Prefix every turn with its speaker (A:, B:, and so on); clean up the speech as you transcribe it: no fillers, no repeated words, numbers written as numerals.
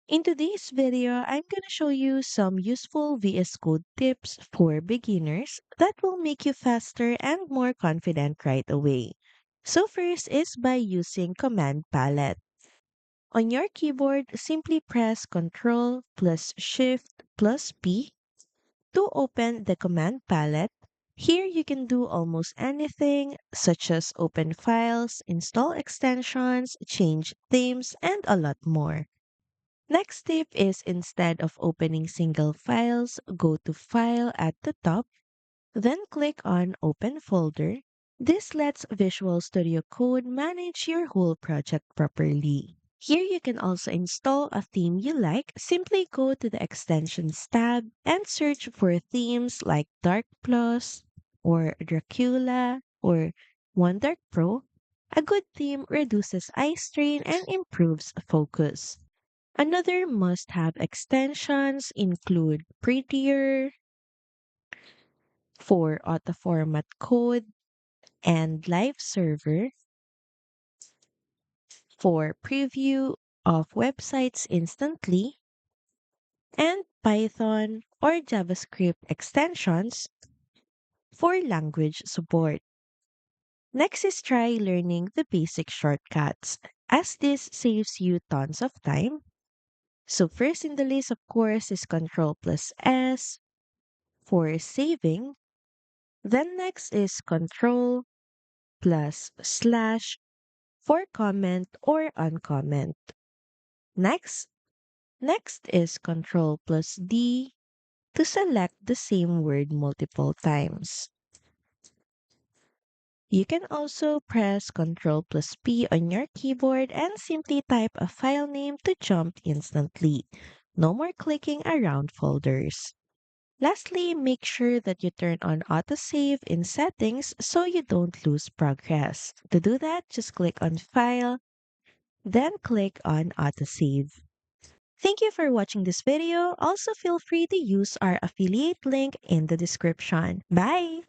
A: In today's video, I'm going to show you some useful VS Code tips for beginners that will make you faster and more confident right away. So first is by using command palette. On your keyboard, simply press Ctrl plus Shift plus P to open the command palette. Here you can do almost anything such as open files, install extensions, change themes, and a lot more. Next tip is instead of opening single files, go to File at the top, then click on Open Folder. This lets Visual Studio Code manage your whole project properly. Here you can also install a theme you like. Simply go to the Extensions tab and search for themes like Dark Plus or Dracula or One Dark Pro. A good theme reduces eye strain and improves focus. Another must have extensions include Prettier for auto format code and Live Server for preview of websites instantly, and Python or JavaScript extensions for language support. Next is try learning the basic shortcuts, as this saves you tons of time. So first in the list, of course, is Control plus S for saving. Then next is Control plus slash for comment or uncomment. Next, next is Control plus D to select the same word multiple times. You can also press Control plus P on your keyboard and simply type a file name to jump instantly. No more clicking around folders. Lastly, make sure that you turn on autosave in settings so you don't lose progress. To do that, just click on File, then click on Autosave. Thank you for watching this video. Also, feel free to use our affiliate link in the description. Bye!